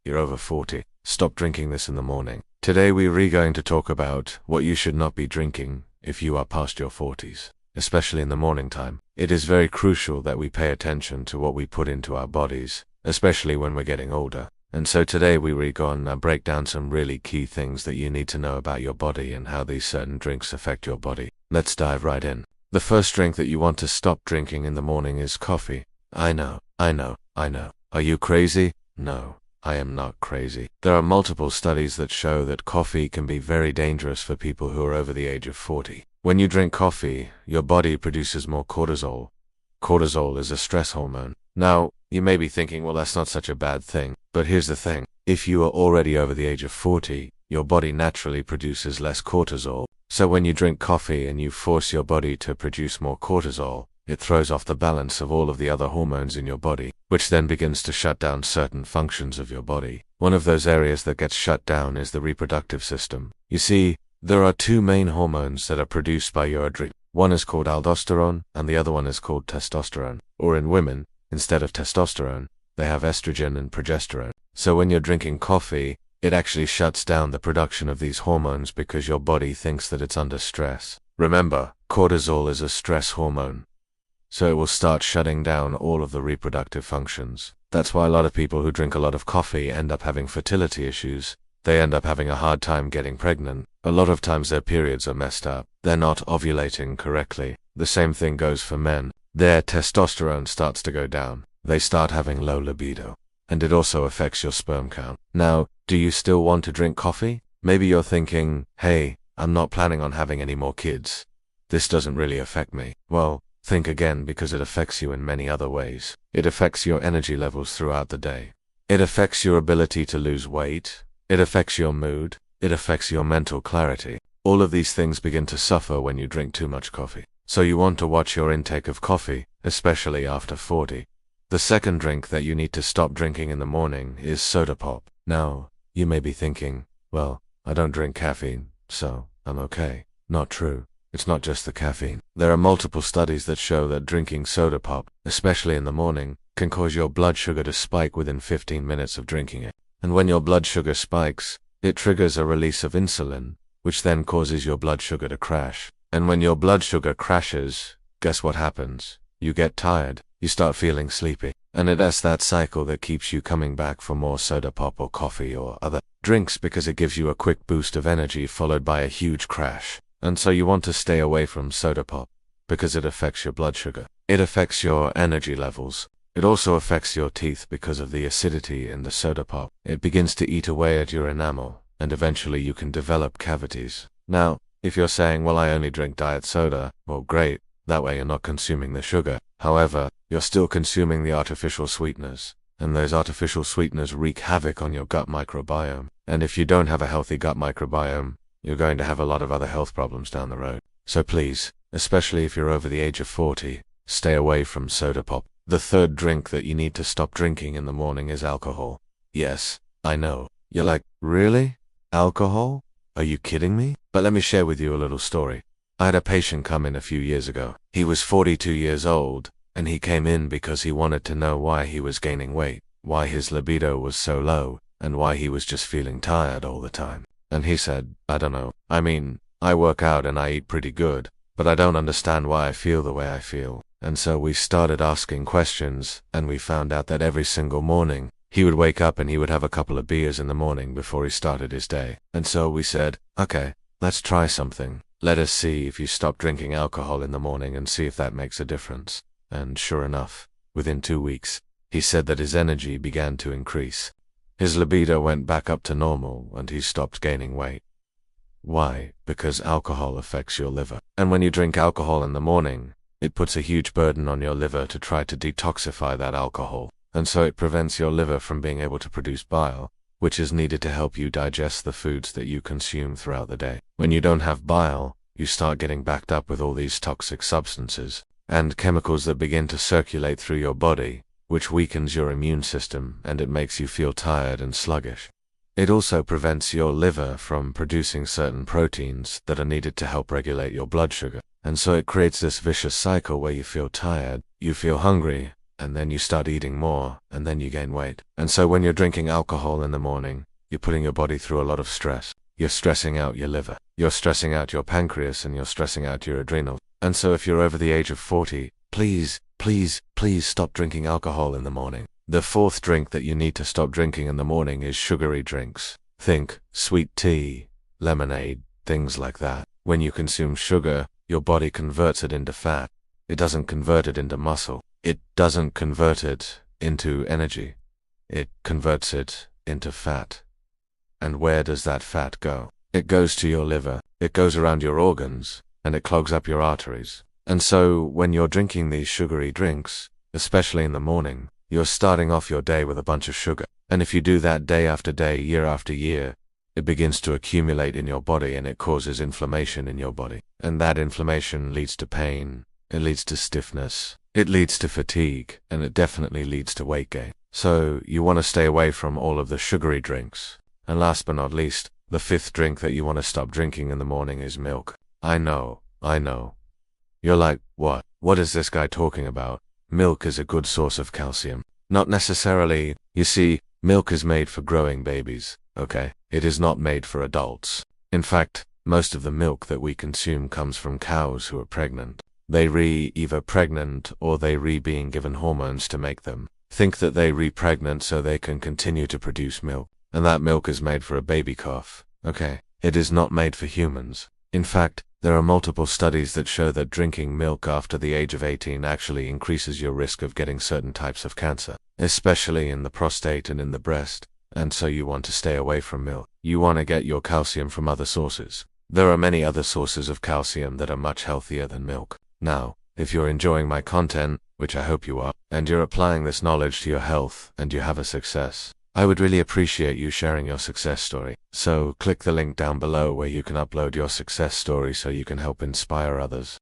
you're over 40. Stop drinking this in the morning. Today we're going to talk about what you should not be drinking if you are past your 40s, especially in the morning time. It is very crucial that we pay attention to what we put into our bodies, especially when we're getting older. And so today we're going to break down some really key things that you need to know about your body and how these certain drinks affect your body. Let's dive right in. The first drink that you want to stop drinking in the morning is coffee. I know. Are you crazy? No, I am not crazy. There are multiple studies that show that coffee can be very dangerous for people who are over the age of 40. When you drink coffee, your body produces more cortisol. Cortisol is a stress hormone. Now, you may be thinking, well, that's not such a bad thing. But here's the thing. If you are already over the age of 40, your body naturally produces less cortisol. So when you drink coffee and you force your body to produce more cortisol, it throws off the balance of all of the other hormones in your body, which then begins to shut down certain functions of your body. One of those areas that gets shut down is the reproductive system. You see, there are two main hormones that are produced by your adrenals. One is called aldosterone and the other one is called testosterone. Or in women, instead of testosterone, they have estrogen and progesterone. So when you're drinking coffee, it actually shuts down the production of these hormones because your body thinks that it's under stress. Remember, cortisol is a stress hormone. So it will start shutting down all of the reproductive functions. That's why a lot of people who drink a lot of coffee end up having fertility issues. They end up having a hard time getting pregnant. A lot of times their periods are messed up. They're not ovulating correctly. The same thing goes for men. Their testosterone starts to go down. They start having low libido. And it also affects your sperm count. Now, do you still want to drink coffee? Maybe you're thinking, hey, I'm not planning on having any more kids. This doesn't really affect me. Well, think again, because it affects you in many other ways. It affects your energy levels throughout the day. It affects your ability to lose weight. It affects your mood. It affects your mental clarity. All of these things begin to suffer when you drink too much coffee. So you want to watch your intake of coffee, especially after 40. The second drink that you need to stop drinking in the morning is soda pop. Now, you may be thinking, well, I don't drink caffeine, so I'm okay. Not true. It's not just the caffeine. There are multiple studies that show that drinking soda pop, especially in the morning, can cause your blood sugar to spike within 15 minutes of drinking it. And when your blood sugar spikes, it triggers a release of insulin, which then causes your blood sugar to crash. And when your blood sugar crashes, guess what happens? You get tired. You start feeling sleepy. And it's that cycle that keeps you coming back for more soda pop or coffee or other drinks because it gives you a quick boost of energy followed by a huge crash. And so you want to stay away from soda pop because it affects your blood sugar. It affects your energy levels. It also affects your teeth because of the acidity in the soda pop. It begins to eat away at your enamel, and eventually you can develop cavities. Now, if you're saying, well, I only drink diet soda, well, great. That way you're not consuming the sugar. However, you're still consuming the artificial sweeteners. And those artificial sweeteners wreak havoc on your gut microbiome. And if you don't have a healthy gut microbiome, you're going to have a lot of other health problems down the road. So please, especially if you're over the age of 40, stay away from soda pop. The third drink that you need to stop drinking in the morning is alcohol. Yes, I know. You're like, really? Alcohol? Are you kidding me? But let me share with you a little story. I had a patient come in a few years ago. He was 42 years old, and he came in because he wanted to know why he was gaining weight, why his libido was so low, and why he was just feeling tired all the time. And he said, I don't know. I mean, I work out and I eat pretty good, but I don't understand why I feel the way I feel. And so we started asking questions, and we found out that every single morning, he would wake up and he would have a couple of beers in the morning before he started his day. And so we said, okay, let's try something. Let us see if you stop drinking alcohol in the morning and see if that makes a difference. And sure enough, within 2 weeks, he said that his energy began to increase. His libido went back up to normal and he stopped gaining weight. Why? Because alcohol affects your liver. And when you drink alcohol in the morning, it puts a huge burden on your liver to try to detoxify that alcohol. And so it prevents your liver from being able to produce bile, which is needed to help you digest the foods that you consume throughout the day. When you don't have bile, you start getting backed up with all these toxic substances and chemicals that begin to circulate through your body, which weakens your immune system and it makes you feel tired and sluggish. It also prevents your liver from producing certain proteins that are needed to help regulate your blood sugar. And so it creates this vicious cycle where you feel tired, you feel hungry, and then you start eating more, and then you gain weight. And so when you're drinking alcohol in the morning, you're putting your body through a lot of stress. You're stressing out your liver, you're stressing out your pancreas, and you're stressing out your adrenals. And so if you're over the age of 40, please stop drinking alcohol in the morning. The fourth drink that you need to stop drinking in the morning is sugary drinks. Think sweet tea, lemonade, things like that. When you consume sugar, your body converts it into fat. It doesn't convert it into muscle. It doesn't convert it into energy. It converts it into fat. And where does that fat go? It goes to your liver, it goes around your organs, and it clogs up your arteries. And so when you're drinking these sugary drinks, especially in the morning, you're starting off your day with a bunch of sugar. And if you do that day after day, year after year, it begins to accumulate in your body and it causes inflammation in your body. And that inflammation leads to pain, it leads to stiffness, it leads to fatigue, and it definitely leads to weight gain. So you want to stay away from all of the sugary drinks. And last but not least, the fifth drink that you want to stop drinking in the morning is milk. I know. You're like, what? What is this guy talking about? Milk is a good source of calcium. Not necessarily. You see, milk is made for growing babies, okay? It is not made for adults. In fact, most of the milk that we consume comes from cows who are pregnant. They either pregnant or they being given hormones to make them think that they pregnant so they can continue to produce milk. And that milk is made for a baby calf, okay? It is not made for humans. In fact, there are multiple studies that show that drinking milk after the age of 18 actually increases your risk of getting certain types of cancer, especially in the prostate and in the breast. And so you want to stay away from milk. You want to get your calcium from other sources. There are many other sources of calcium that are much healthier than milk. Now, if you're enjoying my content, which I hope you are, and you're applying this knowledge to your health and you have a success, I would really appreciate you sharing your success story. So click the link down below where you can upload your success story so you can help inspire others.